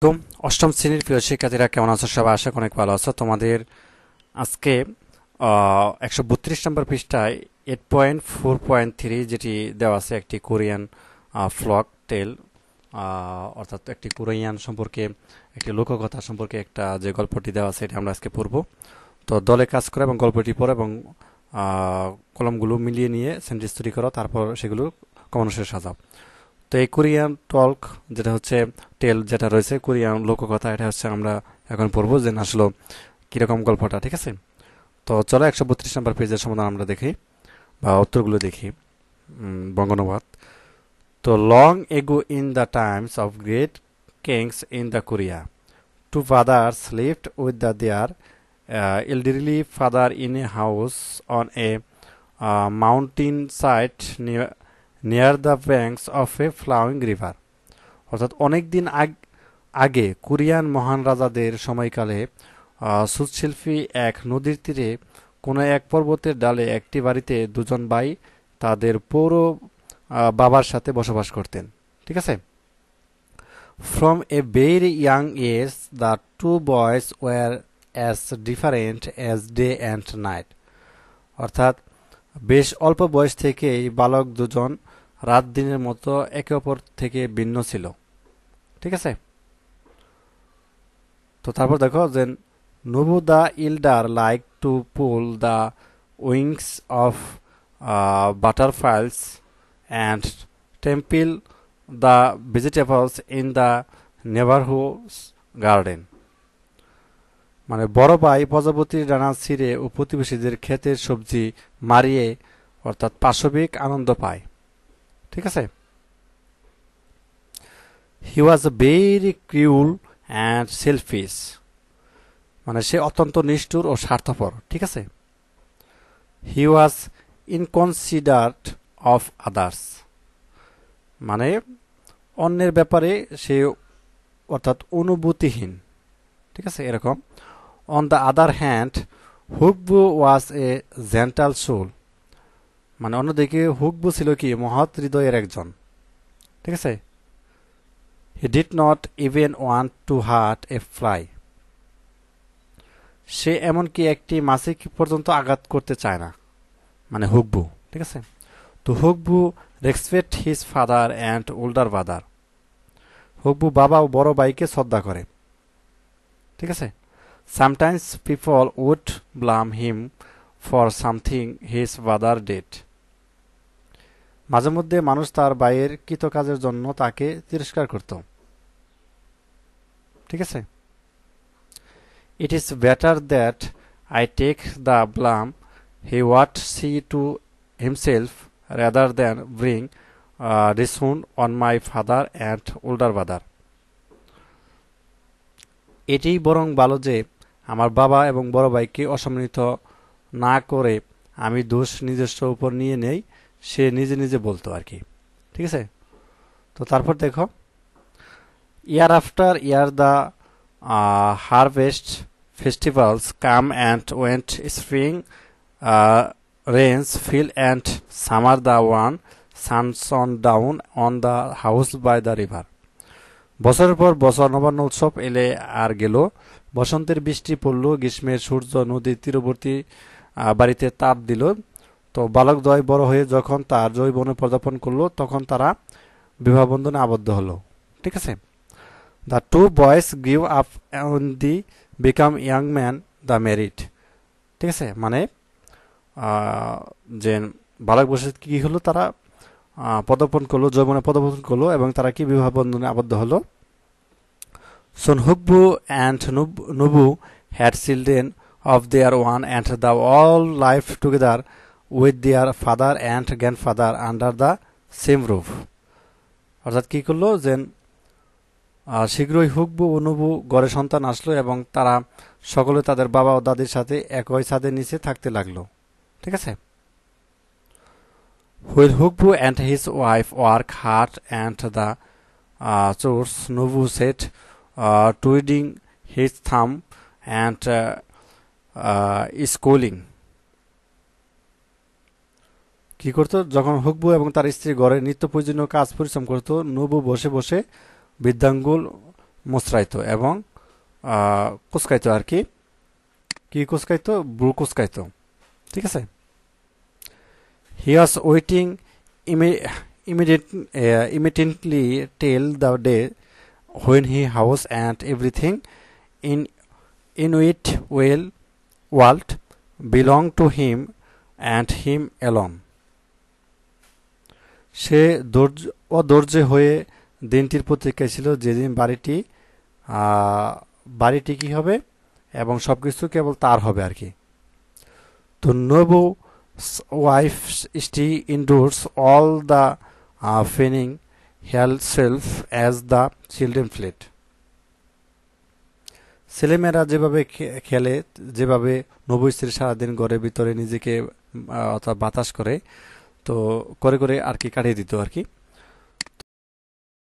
একদম অষ্টম শ্রেণীর প্রিয় শিক্ষার্থীরা কেমন আছো? সবাই আশা করি অনেক ভালো আছো। তোমাদের আজকে 132 নম্বর পৃষ্ঠায় 8.4.3 যেটি দেওয়া আছে একটি কোরিয়ান ফ্লক টেল, অর্থাৎ একটি কোরিয়ান সম্পর্কে একটি লোককথা সম্পর্কে একটা যে গল্পটি দেওয়া আছে এটা আমরা আজকে পড়ব। তো দলে কাজ করো এবং গল্পটি পড়ো এবং কলমগুলো মিলিয়ে নিয়ে সেন্টেন্স তৈরি করো, তারপর সেগুলো ক্রমানুসারে সাজাও। তো এই কোরিয়ান টল্ক যেটা হচ্ছে টেল যেটা রয়েছে কোরিয়ান লোককথা, এটা হচ্ছে আমরা এখন পড়বো যে আসলে কিরকম গল্পটা। ঠিক আছে, তো চলো 132 নম্বর পেজের সমাধান আমরা দেখি বা উত্তরগুলো দেখি। বঙ্গানুবাদ। তো long ago in the times of great kings in the Korea, two fathers lived with the their elderly father in a house on a mountain side near the banks of a flowing river। অর্থাৎ অনেক দিন আগে Korean মহান রাজাদের সময়কালে সুতশিল্পী এক নদীর তীরে কোনো এক পর্বতের ডালে একটি বাড়িতে দুজন ভাই তাদের পৌর বাবার সাথে বসবাস করতেন। ঠিক আছে। From a very young age the two boys were as different as day and night. অর্থাৎ বেশ অল্প বয়স থেকেই বালক দুজন রাত দিনের মতো একে অপর থেকে ভিন্ন ছিল। ঠিক আছে। তো তারপর দেখো যে Nubu the elder like to pull the wings of butterflies and trample the vegetables in the neighbourhood garden. মানে বড় ভাই প্রজাপতির ডানা ছিঁড়ে ও প্রতিবেশীদের ক্ষেতের সবজি মারিয়ে অর্থাৎ পাশবিক আনন্দ পায়। ঠিক আছে। He was very ক্রিউল and shellfish, মানে সে অত্যন্ত নিষ্ঠুর ও স্বার্থপর। ঠিক আছে। হি ওয়াজ ইনকনসিডার্ড অফ আদার্স, মানে অন্যের ব্যাপারে সে অর্থাৎ অনুভূতিহীন। ঠিক আছে, এরকম। On the other hand Hukbu was a gentle soul, মানে অন্যদিকে হুকবু ছিল কি মহৎ হৃদয়ের একজন। ঠিক আছে। He did not even want to hurt a fly, সে এমনকি একটি মাছি পর্যন্ত আঘাত করতে চায় না, মানে হুকবু। ঠিক আছে। তো Hukbu respect his father and older brother, Hukbu বাবা ও বড় ভাইকে শ্রদ্ধা করে। ঠিক আছে। Sometimes people would blame him for something his father did, মাঝে মধ্যে মানুষ তার ভাইয়ের কৃতকাজের জন্য তাকে তিরস্কার করত। ঠিক আছে। It is better that I take the blame he would say to himself rather than bring reason on my father and older brother. এটিই বরং ভালো যে আমার বাবা এবং বড় ভাইকে অসম্মানিত না করে আমি দোষ নিজস্ব উপর নিয়ে নেই, সে নিজে নিজে বলতো আর কি। ঠিক আছে। তো তারপর দেখো, year after year the harvest festivals come and went, spring rains fell and summer the one sun shone down on the house by the river। বছরের পর বছর নবান্ন উৎসব এলে আর গেল, বসন্তের বৃষ্টি পড়ল, গ্রীষ্মের সূর্য নদীর তীরবর্তী বাড়িতে তাপ দিল। তো বালকদ্বয় বড় হয়ে যখন তার যৌবনে পদার্পণ করলো তখন তারা বিবাহ বন্ধনে আবদ্ধ হলো। ঠিক আছে। The two boys grew up on they became young man they married. ঠিক আছে, মানে যে বালক বয়সে কি হলো, তারা পদার্পণ করলো, যৌবনে পদার্পণ করলো এবং তারা কি বিবাহ বন্ধনে আবদ্ধ হলো। Soon Hukbu and Nubu had children of their own and they all lived together with their father and grandfather under the same roof. অর্থাৎ কি করলো যে শীঘ্রই হুকবু ও নুবু গড়ে সন্তান আসলো এবং তারা সকলে তাদের বাবা ও দাদির সাথে একই ছাদের নিচে থাকতে লাগলো। ঠিক আছে। While Hukbu and his wife work hard and the chores, Nubu sat twiddling his thumb and scowling. কি করতো, যখন হুকবু এবং তার স্ত্রী ঘরে নিত্য প্রয়োজনীয় কাজ পরিশ্রম করতো, নুবু বসে বসে বৃদ্ধাঙ্গুল মুচড়াইতো এবং কুচকাইতো আর কি। কি কুচকাইতো? ব্রু কুচকাইতো। ঠিক আছে। He was waiting immediately till the day when his house and everything in it world belonged to him and him alone. সে অধৈর্য হয়ে দিনটির প্রতীক্ষায় ছিল যেদিন বাড়িটি কি হবে এবং সবকিছু কেবল তার হবে আর কি। তো Nubu wife stayed indoors all the fanning herself as the children fled. ছেলেমেয়েরা যেভাবে খেলে, যেভাবে নবু স্ত্রী সারাদিন ঘরের ভিতরে নিজেকে অর্থাৎ বাতাস করে তো করে করে আর কি কাটিয়ে দিত আর কি।